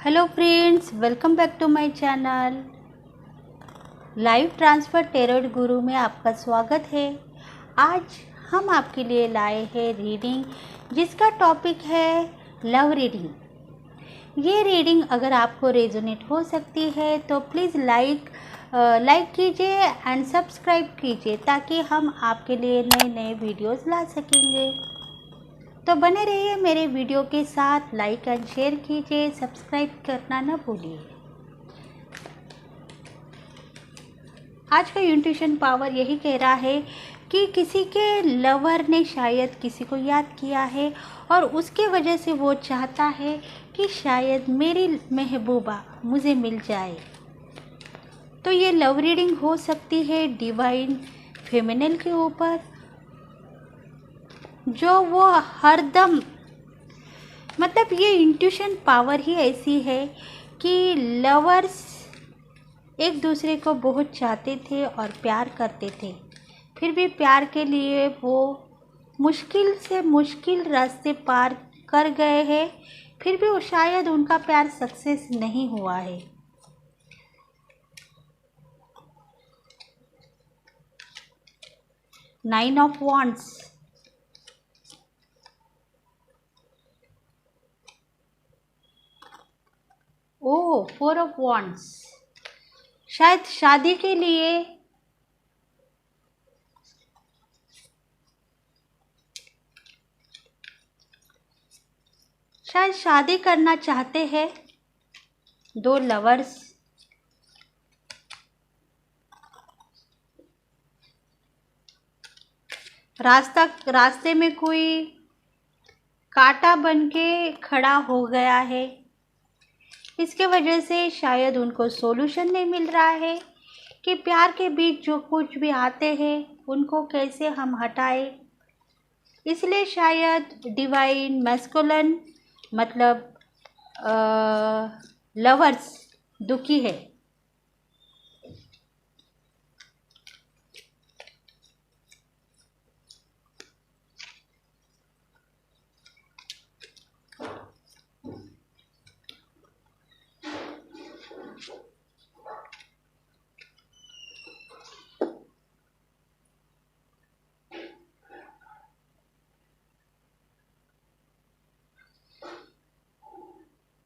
Hello friends, welcome back to my channel. Live transfer tarot guru में आपका स्वागत है। आज हम आपके लिए लाए हैं रीडिंग जिसका टॉपिक है लव रीडिंग। ये रीडिंग अगर आपको रेजोनेट हो सकती है तो प्लीज़ लाइक कीजिए एंड सब्सक्राइब कीजिए ताकि हम आपके लिए नए नए वीडियोस ला सकेंगे। तो बने रहिए मेरे वीडियो के साथ, लाइक एंड शेयर कीजिए, सब्सक्राइब करना ना भूलिए। आज का इंट्यूशन पावर यही कह रहा है कि किसी के लवर ने शायद किसी को याद किया है और उसके वजह से वो चाहता है कि शायद मेरी महबूबा मुझे मिल जाए। तो ये लव रीडिंग हो सकती है डिवाइन फेमिनल के ऊपर, जो वो हरदम मतलब ये इंट्यूशन पावर ही ऐसी है कि लवर्स एक दूसरे को बहुत चाहते थे और प्यार करते थे, फिर भी प्यार के लिए वो मुश्किल से मुश्किल रास्ते पार कर गए हैं, फिर भी वो शायद उनका प्यार सक्सेस नहीं हुआ है। Nine of wands, oh four of wands, शायद शादी के लिए शादी करना चाहते हैं दो लवर्स। रास्ते में कोई कांटा बन के खड़ा हो गया है, इसके वजह से शायद उनको सॉल्यूशन नहीं मिल रहा है कि प्यार के बीच जो कुछ भी आते हैं उनको कैसे हम हटाएं। इसलिए शायद डिवाइन मैस्कुलिन मतलब लवर्स दुखी है।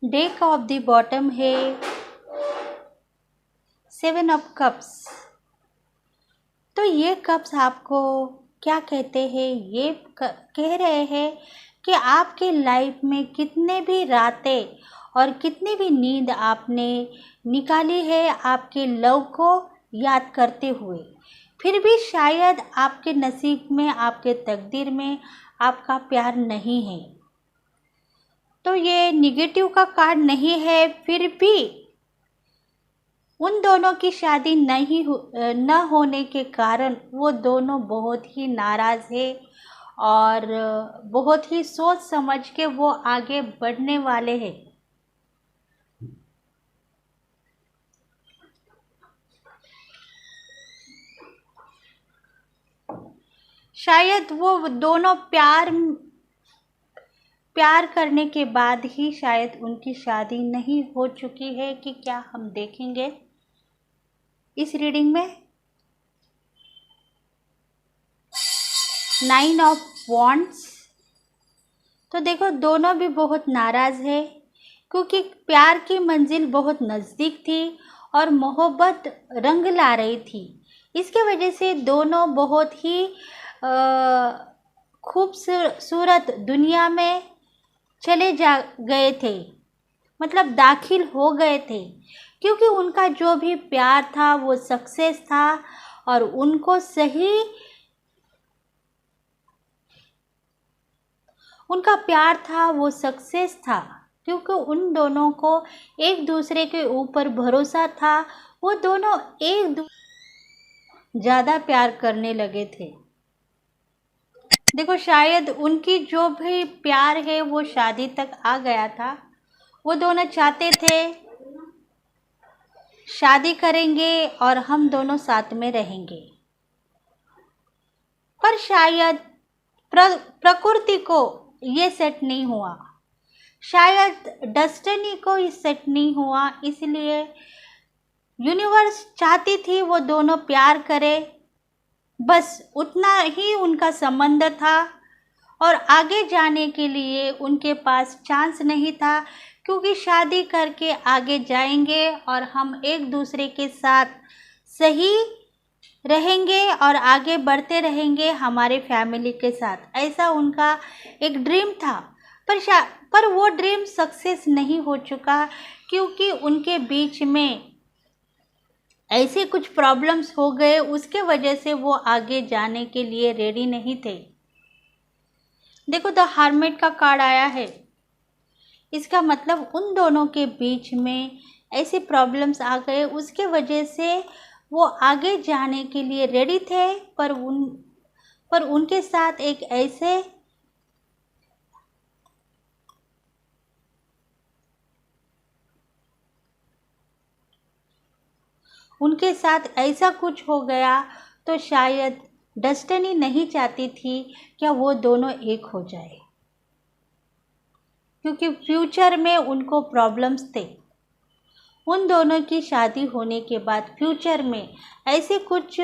डेक ऑफ द बॉटम है सेवन ऑफ कप्स। तो ये कप्स आपको क्या कहते हैं? ये कह रहे हैं कि आपके लाइफ में कितने भी रातें और कितनी भी नींद आपने निकाली है आपके लव को याद करते हुए, फिर भी शायद आपके नसीब में, आपके तकदीर में आपका प्यार नहीं है। तो ये निगेटिव का कार्ड नहीं है, फिर भी उन दोनों की शादी न होने के कारण वो दोनों बहुत ही नाराज़ है और बहुत ही सोच समझ के वो आगे बढ़ने वाले हैं। शायद वो दोनों प्यार करने के बाद ही शायद उनकी शादी नहीं हो चुकी है कि क्या, हम देखेंगे इस रीडिंग में। नाइन ऑफ वॉन्ड्स, तो देखो दोनों भी बहुत नाराज़ है क्योंकि प्यार की मंजिल बहुत नज़दीक थी और मोहब्बत रंग ला रही थी। इसके वजह से दोनों बहुत ही खूबसूरत दुनिया में चले जा गए थे, मतलब दाखिल हो गए थे, क्योंकि उनका जो भी प्यार था वो सक्सेस था और उनका प्यार था वो सक्सेस था क्योंकि उन दोनों को एक दूसरे के ऊपर भरोसा था। वो दोनों ज़्यादा प्यार करने लगे थे। देखो शायद उनकी जो भी प्यार है वो शादी तक आ गया था। वो दोनों चाहते थे शादी करेंगे और हम दोनों साथ में रहेंगे, पर शायद प्रकृति को ये सेट नहीं हुआ। शायद डेस्टिनी को ये सेट नहीं हुआ, इसलिए यूनिवर्स चाहती थी वो दोनों प्यार करे, बस उतना ही उनका संबंध था और आगे जाने के लिए उनके पास चांस नहीं था, क्योंकि शादी करके आगे जाएंगे और हम एक दूसरे के साथ सही रहेंगे और आगे बढ़ते रहेंगे हमारे फैमिली के साथ, ऐसा उनका एक ड्रीम था। पर वो ड्रीम सक्सेस नहीं हो चुका, क्योंकि उनके बीच में ऐसे कुछ प्रॉब्लम्स हो गए, उसके वजह से वो आगे जाने के लिए रेडी नहीं थे। देखो, द हर्मिट का कार्ड आया है, इसका मतलब उन दोनों के बीच में ऐसे प्रॉब्लम्स आ गए, उसके वजह से वो आगे जाने के लिए रेडी थे, पर उनके साथ ऐसा कुछ हो गया। तो शायद डेस्टिनी नहीं चाहती थी कि वो दोनों एक हो जाए, क्योंकि फ्यूचर में उनको प्रॉब्लम्स थे। उन दोनों की शादी होने के बाद फ्यूचर में ऐसे कुछ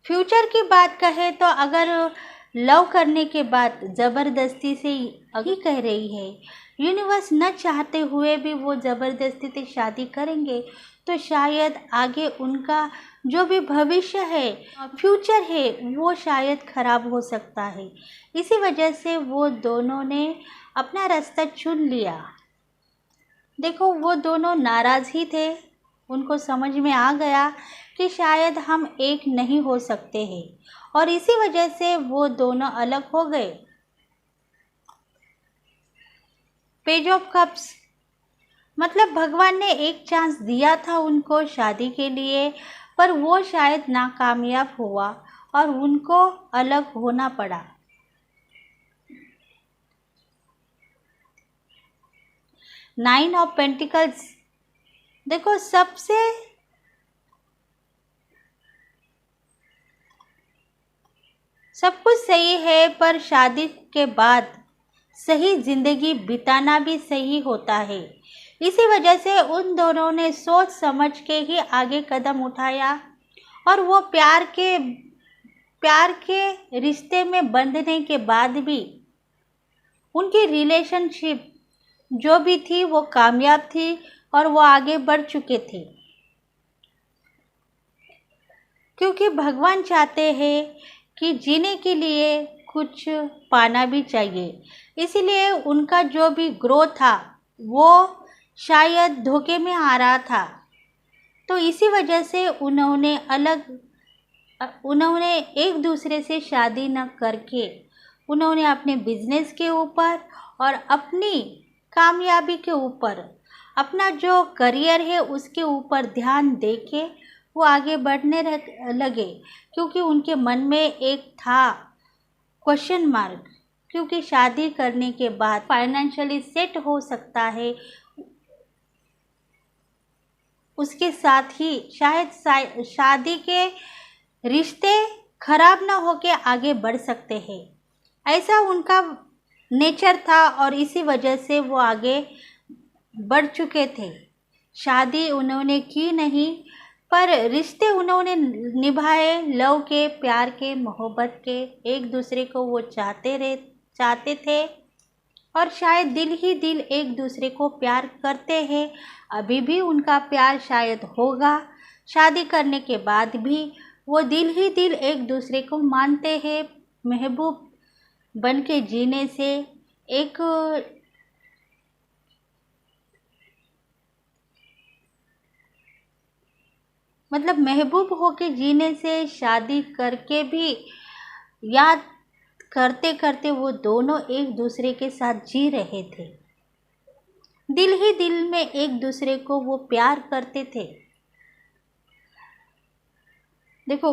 फ्यूचर की बात कहें तो अगर लव करने के बाद ज़बरदस्ती से अभी कह रही है, यूनिवर्स न चाहते हुए भी वो ज़बरदस्ती से शादी करेंगे, तो शायद आगे उनका जो भी भविष्य है, फ्यूचर है, वो शायद ख़राब हो सकता है। इसी वजह से वो दोनों ने अपना रास्ता चुन लिया। देखो, वो दोनों नाराज़ ही थे, उनको समझ में आ गया कि शायद हम एक नहीं हो सकते हैं, और इसी वजह से वो दोनों अलग हो गए। पेज ऑफ कप्स मतलब भगवान ने एक चांस दिया था उनको शादी के लिए, पर वो शायद नाकामयाब हुआ और उनको अलग होना पड़ा। नाइन ऑफ पेंटिकल्स, देखो सब कुछ सही है, पर शादी के बाद सही ज़िंदगी बिताना भी सही होता है। इसी वजह से उन दोनों ने सोच समझ के ही आगे कदम उठाया, और वो प्यार के रिश्ते में बंधने के बाद भी उनकी रिलेशनशिप जो भी थी वो कामयाब थी और वो आगे बढ़ चुके थे, क्योंकि भगवान चाहते हैं कि जीने के लिए कुछ पाना भी चाहिए। इसीलिए उनका जो भी ग्रोथ था वो शायद धोखे में आ रहा था, तो इसी वजह से उन्होंने एक दूसरे से शादी न करके उन्होंने अपने बिजनेस के ऊपर और अपनी कामयाबी के ऊपर, अपना जो करियर है उसके ऊपर ध्यान देके वो आगे बढ़ने लगे, क्योंकि उनके मन में एक था क्वेश्चन मार्क, क्योंकि शादी करने के बाद फाइनेंशियली सेट हो सकता है, उसके साथ ही शायद शादी के रिश्ते खराब ना होके आगे बढ़ सकते हैं, ऐसा उनका नेचर था, और इसी वजह से वो आगे बढ़ चुके थे। शादी उन्होंने की नहीं, पर रिश्ते उन्होंने निभाए, लव के, प्यार के, मोहब्बत के, एक दूसरे को वो चाहते थे, और शायद दिल ही दिल एक दूसरे को प्यार करते हैं। अभी भी उनका प्यार शायद होगा, शादी करने के बाद भी वो दिल ही दिल एक दूसरे को मानते हैं। महबूब बन के जीने से एक मतलब महबूब होके जीने से, शादी करके भी याद करते करते वो दोनों एक दूसरे के साथ जी रहे थे, दिल ही दिल में एक दूसरे को वो प्यार करते थे। देखो,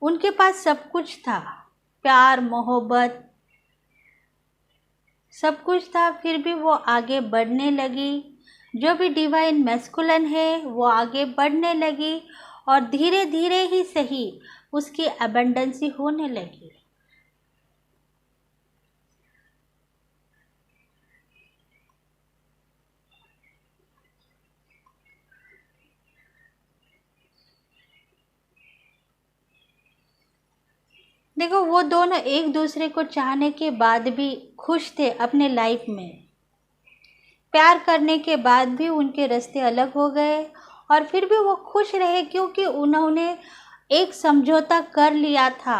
उनके पास सब कुछ था, प्यार मोहब्बत सब कुछ था, फिर भी वो आगे बढ़ने लगी। जो भी डिवाइन मैस्कुलिन है वो आगे बढ़ने लगी और धीरे धीरे ही सही उसकी अबंडेंसी होने लगी। देखो, वो दोनों एक दूसरे को चाहने के बाद भी खुश थे अपने लाइफ में। प्यार करने के बाद भी उनके रास्ते अलग हो गए और फिर भी वो खुश रहे, क्योंकि उन्होंने एक समझौता कर लिया था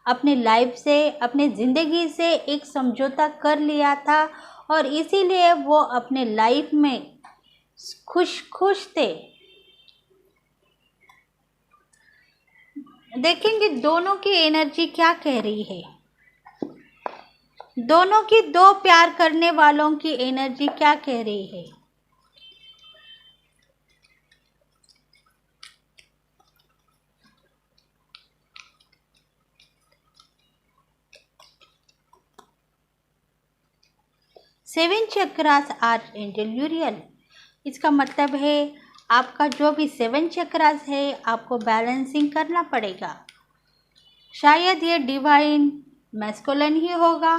अपने लाइफ से, अपने ज़िंदगी से एक समझौता कर लिया था और इसीलिए वो अपने लाइफ में खुश खुश थे। देखेंगे दोनों की एनर्जी क्या कह रही है। दोनों की, दो प्यार करने वालों की एनर्जी क्या कह रही है। सेवन चक्रास आर्चएंजल यूरियल, इसका मतलब है आपका जो भी सेवन चक्रास है आपको बैलेंसिंग करना पड़ेगा। शायद ये डिवाइन मैस्कुलिन ही होगा,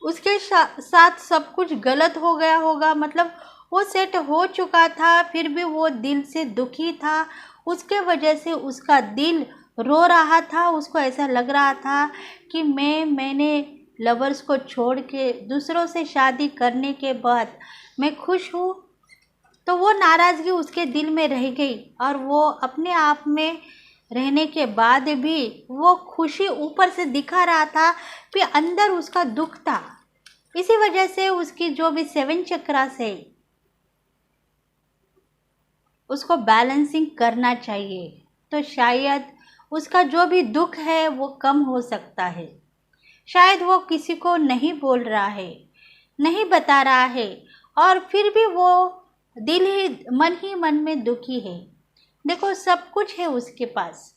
उसके साथ सब कुछ गलत हो गया होगा, मतलब वो सेट हो चुका था फिर भी वो दिल से दुखी था, उसके वजह से उसका दिल रो रहा था। उसको ऐसा लग रहा था कि मैंने लवर्स को छोड़ के दूसरों से शादी करने के बाद मैं खुश हूँ। तो वो नाराज़गी उसके दिल में रह गई और वो अपने आप में रहने के बाद भी वो खुशी ऊपर से दिखा रहा था, फिर अंदर उसका दुख था। इसी वजह से उसकी जो भी सेवन चक्रास है उसको बैलेंसिंग करना चाहिए, तो शायद उसका जो भी दुख है वो कम हो सकता है। शायद वो किसी को नहीं बोल रहा है, नहीं बता रहा है और फिर भी वो दिल ही मन में दुखी है। देखो, सब कुछ है उसके पास।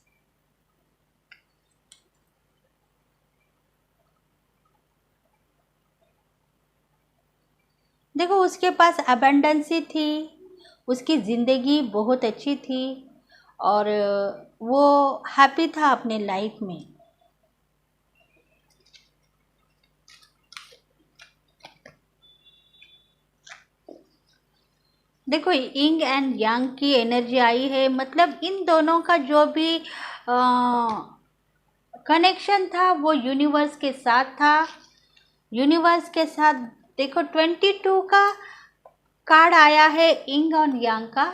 देखो, उसके पास अबंडेंसी थी, उसकी ज़िंदगी बहुत अच्छी थी और वो हैप्पी था अपने लाइफ में। देखो, यिंग एंड यांग की एनर्जी आई है, मतलब इन दोनों का जो भी कनेक्शन था वो यूनिवर्स के साथ था। यूनिवर्स के साथ देखो 22 का कार्ड आया है यिंग और यांग का,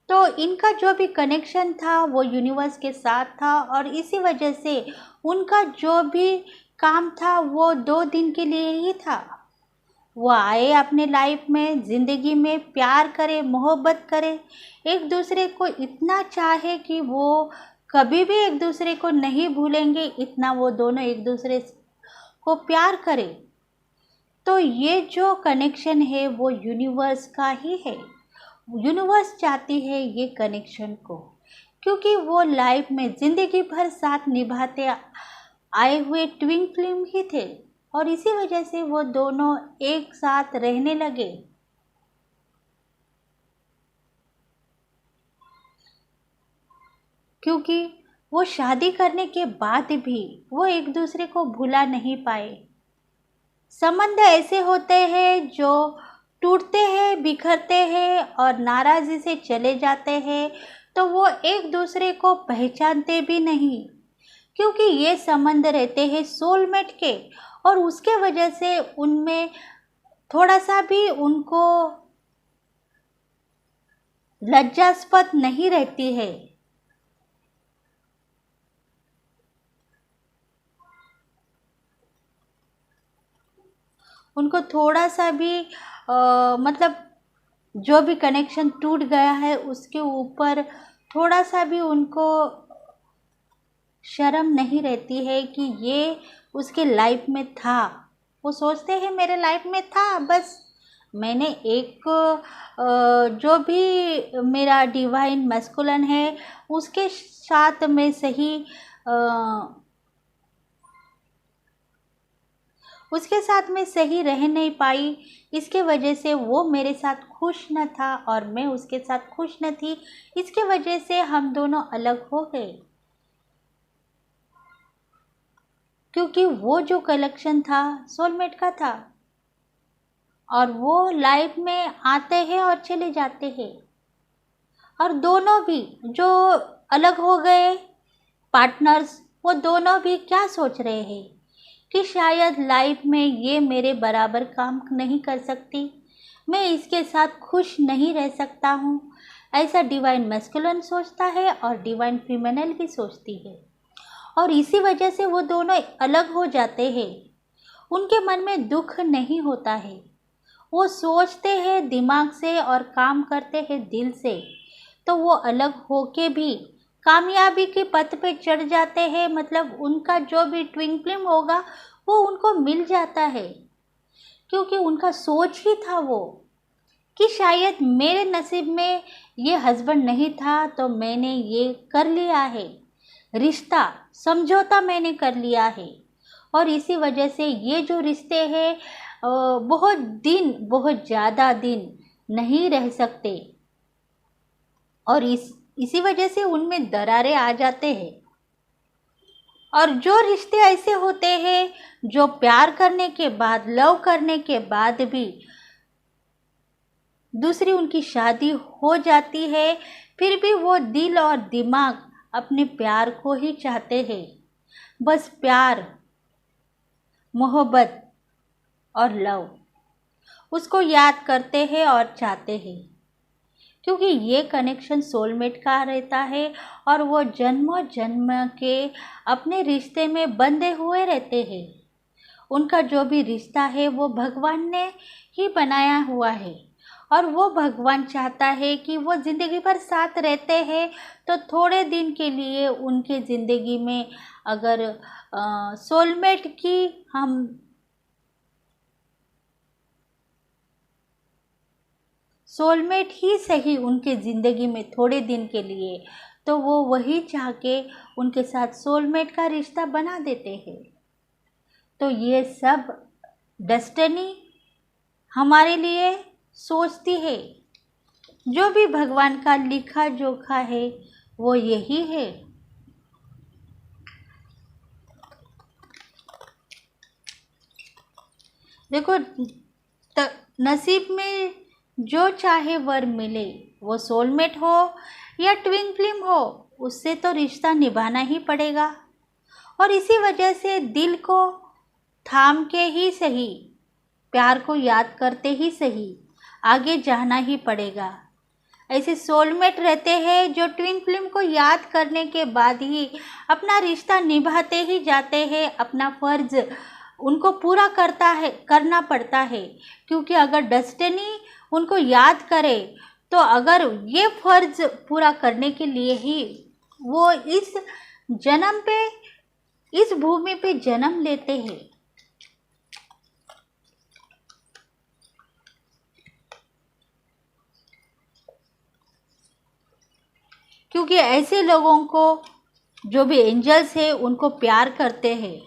तो इनका जो भी कनेक्शन था वो यूनिवर्स के साथ था और इसी वजह से उनका जो भी काम था वो 2 दिन के लिए ही था। वो आए अपने लाइफ में, ज़िंदगी में प्यार करे, मोहब्बत करे, एक दूसरे को इतना चाहे कि वो कभी भी एक दूसरे को नहीं भूलेंगे, इतना वो दोनों एक दूसरे को प्यार करे। तो ये जो कनेक्शन है वो यूनिवर्स का ही है। यूनिवर्स चाहती है ये कनेक्शन को, क्योंकि वो लाइफ में ज़िंदगी भर साथ निभाते आए हुए ट्विन फ्लेम ही थे और इसी वजह से वो दोनों एक साथ रहने लगे। क्योंकि वो शादी करने के बाद भी वो एक दूसरे को भुला नहीं पाए। संबंध ऐसे होते हैं जो टूटते हैं, बिखरते हैं और नाराज़ी से चले जाते हैं, तो वो एक दूसरे को पहचानते भी नहीं, क्योंकि ये संबंध रहते हैं सोलमेट के और उसके वजह से उनमें थोड़ा सा भी उनको लज्जास्पद नहीं रहती है। उनको थोड़ा सा भी मतलब जो भी कनेक्शन टूट गया है उसके ऊपर थोड़ा सा भी उनको शर्म नहीं रहती है कि ये उसके लाइफ में था। वो सोचते हैं मेरे लाइफ में था, बस मैंने एक जो भी मेरा डिवाइन मैस्कुलिन है उसके साथ मैं सही उसके साथ मैं सही रह नहीं पाई, इसके वजह से वो मेरे साथ खुश न था और मैं उसके साथ खुश न थी, इसके वजह से हम दोनों अलग हो गए। क्योंकि वो जो कलेक्शन था सोलमेट का था और वो लाइफ में आते हैं और चले जाते हैं। और दोनों भी जो अलग हो गए पार्टनर्स, वो दोनों भी क्या सोच रहे हैं कि शायद लाइफ में ये मेरे बराबर काम नहीं कर सकती, मैं इसके साथ खुश नहीं रह सकता हूँ। ऐसा डिवाइन मैस्कुलिन सोचता है और डिवाइन फीमेनल भी सोचती है और इसी वजह से वो दोनों अलग हो जाते हैं। उनके मन में दुख नहीं होता है, वो सोचते हैं दिमाग से और काम करते हैं दिल से, तो वो अलग होके भी कामयाबी के पथ पे चढ़ जाते हैं। मतलब उनका जो भी ट्विन फ्लेम होगा वो उनको मिल जाता है, क्योंकि उनका सोच ही था वो कि शायद मेरे नसीब में ये हस्बैंड नहीं था तो मैंने ये कर लिया है, रिश्ता समझौता मैंने कर लिया है। और इसी वजह से ये जो रिश्ते हैं बहुत दिन, बहुत ज़्यादा दिन नहीं रह सकते और इसी वजह से उनमें दरारें आ जाते हैं। और जो रिश्ते ऐसे होते हैं जो प्यार करने के बाद, लव करने के बाद भी दूसरी उनकी शादी हो जाती है, फिर भी वो दिल और दिमाग अपने प्यार को ही चाहते हैं। बस प्यार, मोहब्बत और लव उसको याद करते हैं और चाहते हैं, क्योंकि ये कनेक्शन सोलमेट का रहता है और वो जन्मों जन्म के अपने रिश्ते में बंधे हुए रहते हैं। उनका जो भी रिश्ता है वो भगवान ने ही बनाया हुआ है और वो भगवान चाहता है कि वो ज़िंदगी भर साथ रहते हैं। तो थोड़े दिन के लिए उनके ज़िंदगी में अगर सोलमेट की हम सोलमेट ही सही उनके ज़िंदगी में थोड़े दिन के लिए, तो वो वही चाह के उनके साथ सोलमेट का रिश्ता बना देते हैं। तो ये सब डेस्टिनी हमारे लिए सोचती है, जो भी भगवान का लिखा जोखा है वो यही है। देखो, नसीब में जो चाहे वर मिले, वो सोलमेट हो या ट्विन फ्लेम हो, उससे तो रिश्ता निभाना ही पड़ेगा। और इसी वजह से दिल को थाम के ही सही, प्यार को याद करते ही सही, आगे जाना ही पड़ेगा। ऐसे सोलमेट रहते हैं जो ट्विन फ्लेम को याद करने के बाद ही अपना रिश्ता निभाते ही जाते हैं, अपना फ़र्ज़ उनको पूरा करना पड़ता है। क्योंकि अगर डेस्टिनी उनको याद करे तो अगर ये फ़र्ज़ पूरा करने के लिए ही वो इस जन्म पे, इस भूमि पे जन्म लेते हैं। क्योंकि ऐसे लोगों को जो भी एंजल्स है उनको प्यार करते हैं।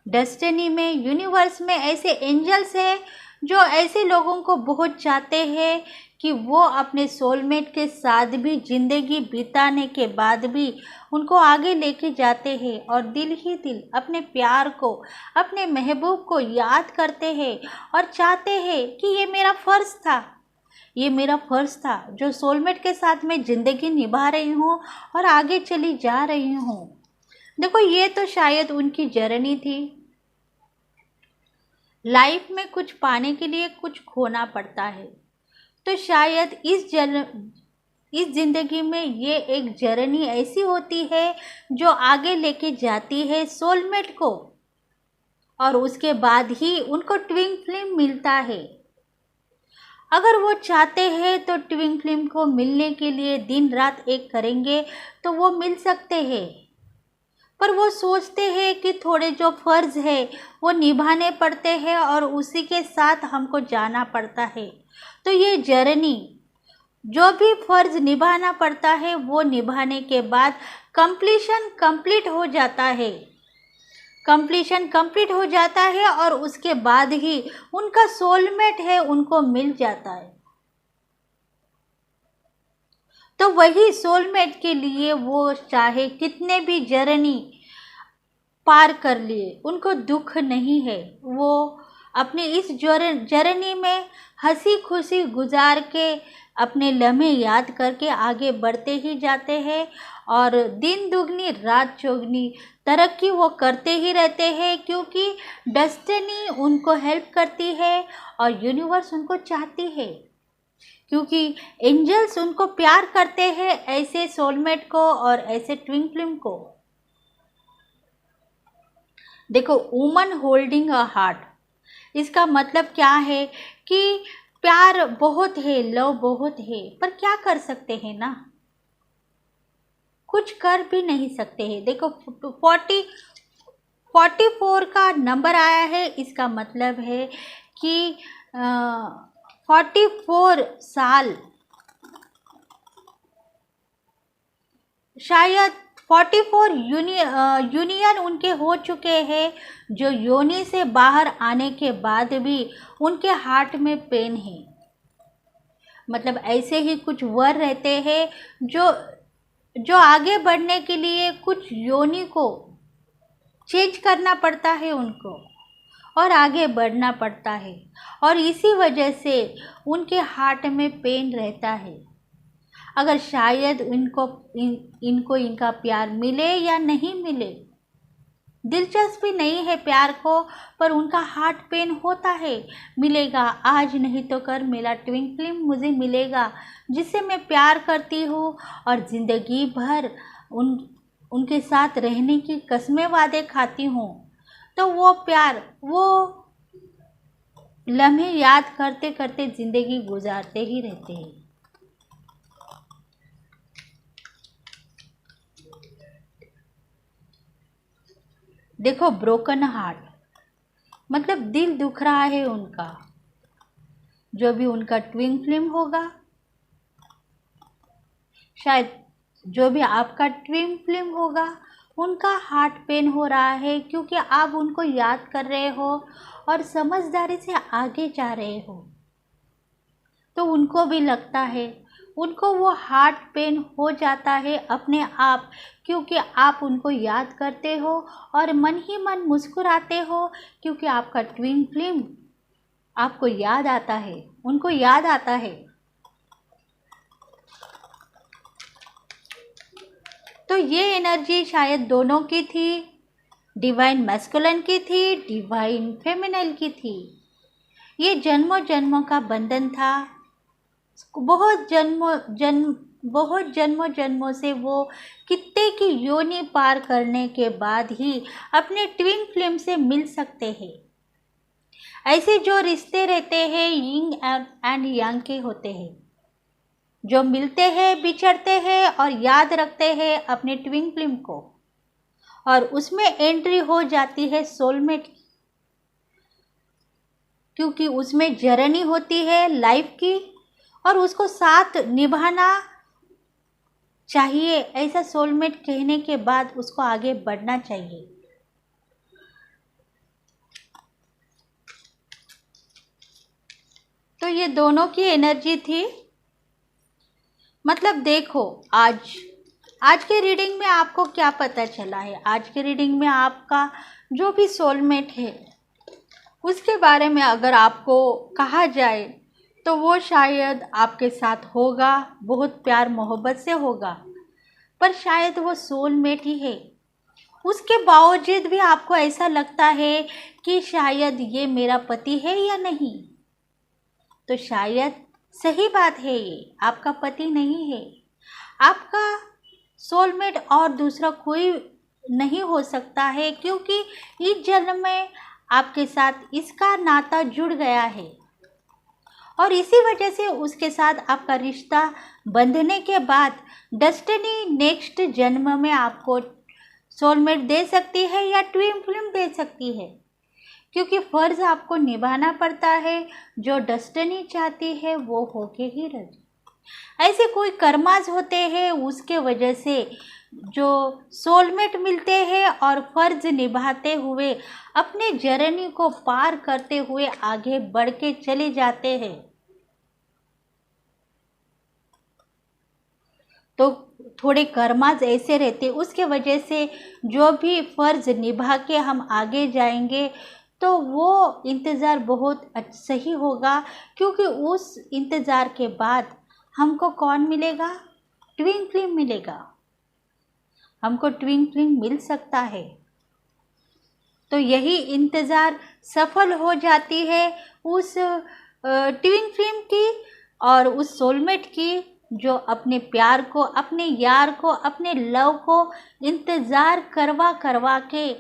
डेस्टिनी में, यूनिवर्स में ऐसे एंजल्स हैं जो ऐसे लोगों को बहुत चाहते हैं कि वो अपने सोलमेट के साथ भी ज़िंदगी बिताने के बाद भी उनको आगे लेके जाते हैं और दिल ही दिल अपने प्यार को, अपने महबूब को याद करते हैं और चाहते हैं कि ये मेरा फ़र्ज़ था, ये मेरा फ़र्ज़ था जो सोलमेट के साथ मैं ज़िंदगी निभा रही हूँ और आगे चली जा रही हूँ। देखो, ये तो शायद उनकी जर्नी थी। लाइफ में कुछ पाने के लिए कुछ खोना पड़ता है, तो शायद इस ज़िंदगी में ये एक जर्नी ऐसी होती है जो आगे लेके जाती है सोलमेट को, और उसके बाद ही उनको ट्विन फ्लेम मिलता है। अगर वो चाहते हैं तो ट्विन फ्लेम को मिलने के लिए दिन रात एक करेंगे तो वो मिल सकते हैं, पर वो सोचते हैं कि थोड़े जो फ़र्ज़ है वो निभाने पड़ते हैं और उसी के साथ हमको जाना पड़ता है। तो ये जर्नी, जो भी फ़र्ज़ निभाना पड़ता है वो निभाने के बाद कंप्लीट हो जाता है। कंप्लीशन कंप्लीट हो जाता है और उसके बाद ही उनका सोलमेट है उनको मिल जाता है। तो वही सोलमेट के लिए वो चाहे कितने भी जर्नी पार कर लिए उनको दुख नहीं है। वो अपने इस जर्नी में हंसी खुशी गुजार के अपने लम्हे याद करके आगे बढ़ते ही जाते हैं और दिन दुगनी रात चौगनी तरक्की वो करते ही रहते हैं, क्योंकि डेस्टिनी उनको हेल्प करती है और यूनिवर्स उनको चाहती है, क्योंकि एंजल्स उनको प्यार करते हैं ऐसे सोलमेट को और ऐसे ट्विन फ्लेम को। देखो, वुमन होल्डिंग अ हार्ट, इसका मतलब क्या है कि प्यार बहुत है, लव बहुत है, पर क्या कर सकते हैं ना, कुछ कर भी नहीं सकते हैं। देखो 44 का नंबर आया है, इसका मतलब है कि 44 साल, शायद 44 यूनियन उनके हो चुके हैं, जो योनि से बाहर आने के बाद भी उनके हार्ट में पेन है। मतलब ऐसे ही कुछ वर रहते हैं जो आगे बढ़ने के लिए कुछ योनि को चेंज करना पड़ता है उनको और आगे बढ़ना पड़ता है, और इसी वजह से उनके हार्ट में पेन रहता है। अगर शायद इनको इनका प्यार मिले या नहीं मिले, दिलचस्पी नहीं है प्यार को, पर उनका हार्ट पेन होता है। मिलेगा आज नहीं तो कल मेरा ट्विन फ्लेम मुझे मिलेगा, जिससे मैं प्यार करती हूँ और ज़िंदगी भर उनके साथ रहने की कसमें वादे खाती हूँ। तो वो प्यार, वो लम्हे याद करते करते ज़िंदगी गुजारते ही रहते हैं। देखो, ब्रोकन हार्ट मतलब दिल दुख रहा है उनका। जो भी उनका ट्विन फ्लेम होगा, शायद जो भी आपका ट्विन फ्लेम होगा, उनका हार्ट पेन हो रहा है, क्योंकि आप उनको याद कर रहे हो और समझदारी से आगे जा रहे हो। तो उनको भी लगता है, उनको वो हार्ट पेन हो जाता है अपने आप, क्योंकि आप उनको याद करते हो और मन ही मन मुस्कुराते हो, क्योंकि आपका ट्विन फ्लेम आपको याद आता है, उनको याद आता है। तो ये एनर्जी शायद दोनों की थी, डिवाइन मैस्कुलिन की थी, डिवाइन फेमिनिन की थी। ये जन्मों जन्मों का बंधन था। बहुत जन्मों जन्मों से वो कितने की योनि पार करने के बाद ही अपने ट्विन फ्लेम से मिल सकते हैं। ऐसे जो रिश्ते रहते हैं यिंग एंड यांग के होते हैं, जो मिलते हैं, बिछड़ते हैं और याद रखते हैं अपने ट्विन फ्लेम को, और उसमें एंट्री हो जाती है सोलमेट की, क्योंकि उसमें जर्नी होती है लाइफ की और उसको साथ निभाना चाहिए। ऐसा सोलमेट कहने के बाद उसको आगे बढ़ना चाहिए। तो ये दोनों की एनर्जी थी। मतलब देखो, आज के रीडिंग में आपको क्या पता चला है। आज के रीडिंग में आपका जो भी सोलमेट है उसके बारे में अगर आपको कहा जाए तो वो शायद आपके साथ होगा, बहुत प्यार मोहब्बत से होगा, पर शायद वो सोलमेट ही है। उसके बावजूद भी आपको ऐसा लगता है कि शायद ये मेरा पति है या नहीं, तो शायद सही बात है, ये आपका पति नहीं है। आपका सोलमेट और दूसरा कोई नहीं हो सकता है, क्योंकि इस जन्म में आपके साथ इसका नाता जुड़ गया है और इसी वजह से उसके साथ आपका रिश्ता बंधने के बाद डेस्टिनी नेक्स्ट जन्म में आपको सोलमेट दे सकती है या ट्विन फ्लेम दे सकती है, क्योंकि फ़र्ज़ आपको निभाना पड़ता है। जो डेस्टिनी चाहती है वो होके ही रहती। ऐसे कोई कर्मास होते हैं, उसके वजह से जो सोलमेट मिलते हैं और फर्ज निभाते हुए अपने जर्नी को पार करते हुए आगे बढ़ के चले जाते हैं। तो थोड़े कर्माज ऐसे रहते, उसके वजह से जो भी फर्ज निभा के हम आगे जाएंगे तो वो इंतज़ार बहुत सही होगा, क्योंकि उस इंतज़ार के बाद हमको कौन मिलेगा? ट्विंकलिंग मिलेगा, हमको ट्विंकलिंग मिल सकता है। तो यही इंतज़ार सफल हो जाती है उस ट्विंकलिंग की और उस सोलमेट की, जो अपने प्यार को, अपने यार को, अपने लव को इंतज़ार करवा करवा के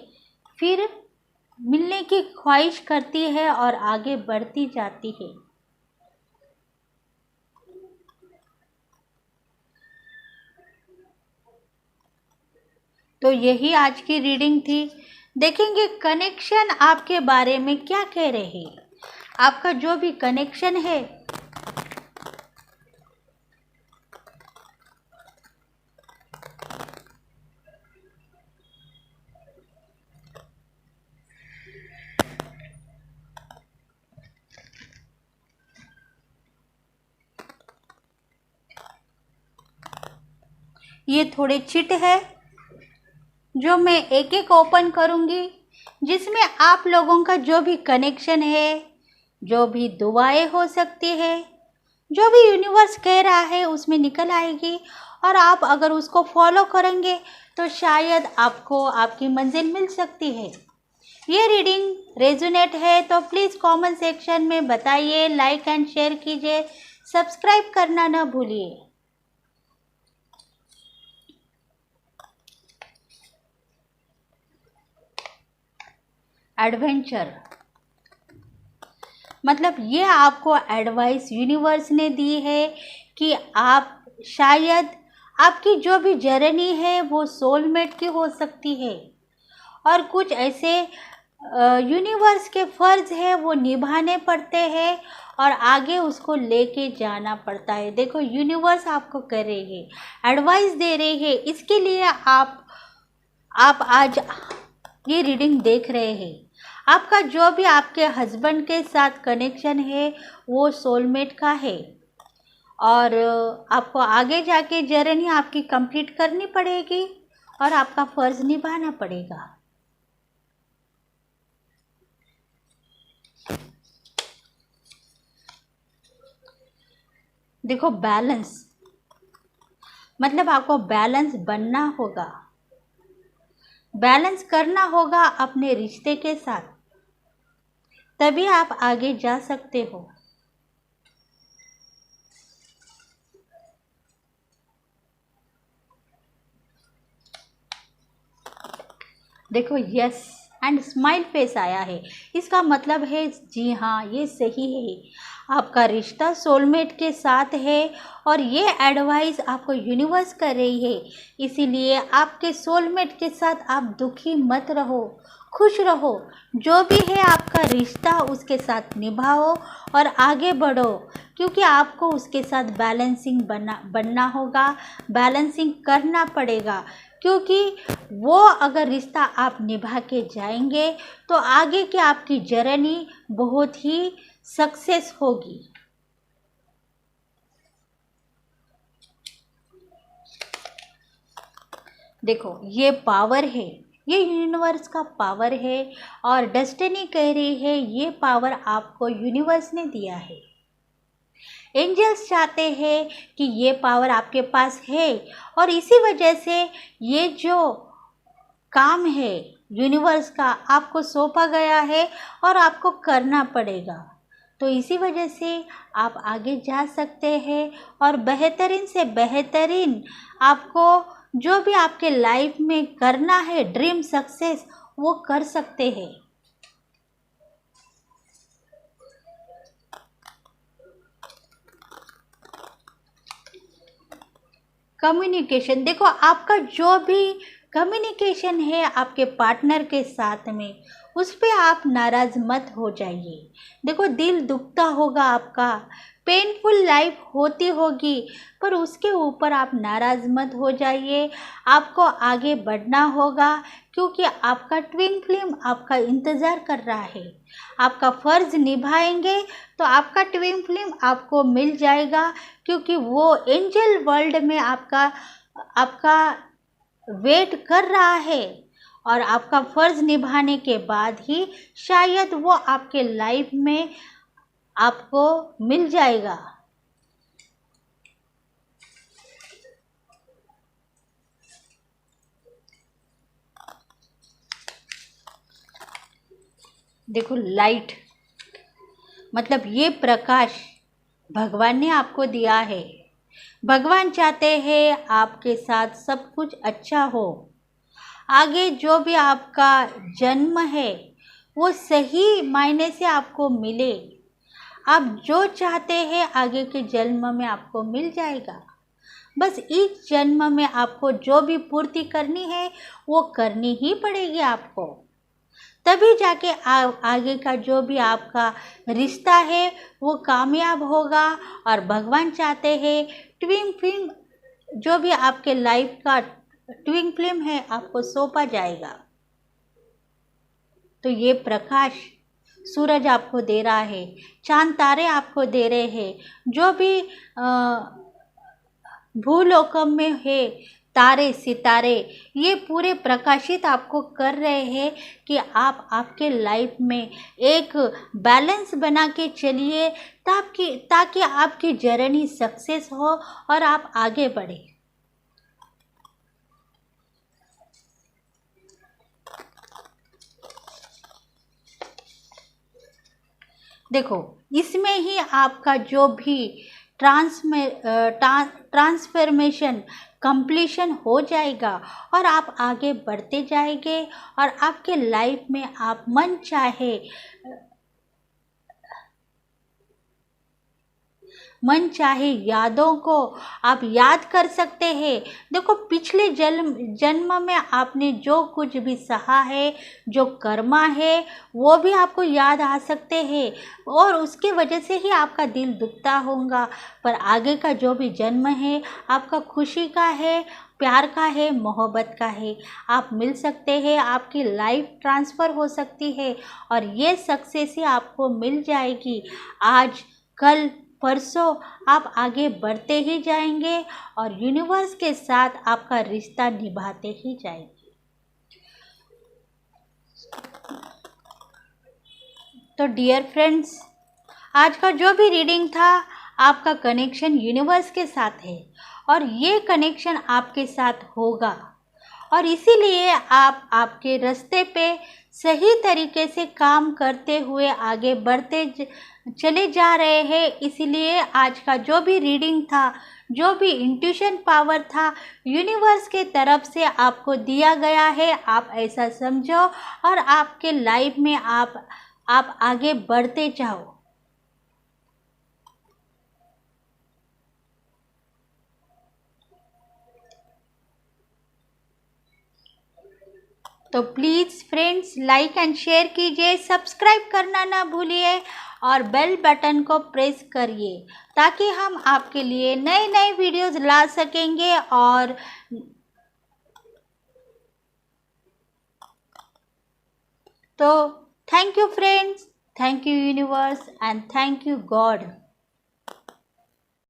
फिर मिलने की ख्वाहिश करती है और आगे बढ़ती जाती है। तो यही आज की रीडिंग थी। देखेंगे कनेक्शन आपके बारे में क्या कह रहे हैं। आपका जो भी कनेक्शन है ये थोड़े चिट है जो मैं एक एक ओपन करूंगी, जिसमें आप लोगों का जो भी कनेक्शन है, जो भी दुआएं हो सकती है, जो भी यूनिवर्स कह रहा है उसमें निकल आएगी। और आप अगर उसको फॉलो करेंगे तो शायद आपको आपकी मंजिल मिल सकती है। ये रीडिंग रेजोनेट है तो प्लीज़ कमेंट सेक्शन में बताइए, लाइक एंड शेयर कीजिए, सब्सक्राइब करना ना भूलिए। एडवेंचर मतलब ये आपको एडवाइस यूनिवर्स ने दी है कि आप शायद आपकी जो भी जर्नी है वो सोलमेट की हो सकती है, और कुछ ऐसे यूनिवर्स के फ़र्ज है वो निभाने पड़ते हैं और आगे उसको लेके जाना पड़ता है। देखो यूनिवर्स आपको कर रही है, एडवाइस दे रही है, इसके लिए आप आज ये रीडिंग देख रहे हैं। आपका जो भी आपके हस्बैंड के साथ कनेक्शन है वो सोलमेट का है, और आपको आगे जाके जर्नी आपकी कंप्लीट करनी पड़ेगी और आपका फ़र्ज़ निभाना पड़ेगा। देखो बैलेंस मतलब आपको बैलेंस बनना होगा, बैलेंस करना होगा अपने रिश्ते के साथ, तभी आप आगे जा सकते हो। देखो यस एंड स्माइल फेस आया है, इसका मतलब है जी हाँ ये सही है, आपका रिश्ता सोलमेट के साथ है और ये एडवाइस आपको यूनिवर्स कर रही है। इसीलिए आपके सोलमेट के साथ आप दुखी मत रहो, खुश रहो। जो भी है आपका रिश्ता उसके साथ निभाओ और आगे बढ़ो, क्योंकि आपको उसके साथ बैलेंसिंग बनना होगा, बैलेंसिंग करना पड़ेगा। क्योंकि वो अगर रिश्ता आप निभा के जाएंगे तो आगे की आपकी जर्नी बहुत ही सक्सेस होगी। देखो ये पावर है, ये यूनिवर्स का पावर है और डेस्टिनी कह रही है ये पावर आपको यूनिवर्स ने दिया है। एंजल्स चाहते हैं कि ये पावर आपके पास है, और इसी वजह से ये जो काम है यूनिवर्स का आपको सौंपा गया है और आपको करना पड़ेगा। तो इसी वजह से आप आगे जा सकते हैं और बेहतरीन से बेहतरीन आपको जो भी आपके लाइफ में करना है, ड्रीम सक्सेस, वो कर सकते हैं। कम्युनिकेशन देखो आपका जो भी कम्युनिकेशन है आपके पार्टनर के साथ में, उस पर आप नाराज़ मत हो जाइए। देखो दिल दुखता होगा आपका, पेनफुल लाइफ होती होगी, पर उसके ऊपर आप नाराज़ मत हो जाइए। आपको आगे बढ़ना होगा, क्योंकि आपका ट्विन फ्लेम आपका इंतज़ार कर रहा है। आपका फ़र्ज़ निभाएंगे तो आपका ट्विन फ्लेम आपको मिल जाएगा, क्योंकि वो एंजल वर्ल्ड में आपका आपका वेट कर रहा है। और आपका फ़र्ज़ निभाने के बाद ही शायद वो आपके लाइफ में आपको मिल जाएगा। देखो, लाइट मतलब ये प्रकाश भगवान ने आपको दिया है। भगवान चाहते हैं आपके साथ सब कुछ अच्छा हो। आगे जो भी आपका जन्म है वो सही मायने से आपको मिले। आप जो चाहते हैं आगे के जन्म में आपको मिल जाएगा। बस इस जन्म में आपको जो भी पूर्ति करनी है वो करनी ही पड़ेगी आपको। तभी जाके आगे का जो भी आपका रिश्ता है वो कामयाब होगा। और भगवान चाहते हैं ट्विन फ्लेम, जो भी आपके लाइफ का ट्विन फ्लेम है आपको सौंपा जाएगा। तो ये प्रकाश सूरज आपको दे रहा है, चांद तारे आपको दे रहे हैं। जो भी भूलोकम में है तारे सितारे, ये पूरे प्रकाशित आपको कर रहे हैं कि आप आपके लाइफ में एक बैलेंस बना के चलिए, ताकि आपकी जर्नी सक्सेस हो और आप आगे बढ़े। देखो, इसमें ही आपका जो भी ट्रांसफॉर्मेशन कंप्लीशन हो जाएगा और आप आगे बढ़ते जाएंगे। और आपके लाइफ में आप मन चाहे यादों को आप याद कर सकते हैं। देखो, पिछले जन्म में आपने जो कुछ भी सहा है, जो कर्मा है, वो भी आपको याद आ सकते हैं और उसके वजह से ही आपका दिल दुखता होगा। पर आगे का जो भी जन्म है आपका खुशी का है, प्यार का है, मोहब्बत का है। आप मिल सकते हैं, आपकी लाइफ ट्रांसफ़र हो सकती है और ये सक्सेस ही आपको मिल जाएगी। आज कल परसों आप आगे बढ़ते ही जाएंगे और यूनिवर्स के साथ आपका रिश्ता निभाते ही जाएंगे। तो डियर फ्रेंड्स, आज का जो भी रीडिंग था, आपका कनेक्शन यूनिवर्स के साथ है और ये कनेक्शन आपके साथ होगा। और इसीलिए आप आपके रास्ते पे सही तरीके से काम करते हुए आगे बढ़ते चले जा रहे हैं। इसीलिए आज का जो भी रीडिंग था, जो भी इंट्यूशन पावर था, यूनिवर्स के तरफ से आपको दिया गया है। आप ऐसा समझो और आपके लाइफ में आप आगे बढ़ते जाओ। तो please friends, like and share कीजिए, सब्सक्राइब करना ना भूलिए और बेल बटन को प्रेस करिए, ताकि हम आपके लिए नए नए वीडियोस ला सकेंगे। और तो thank you friends, thank you universe and thank you God.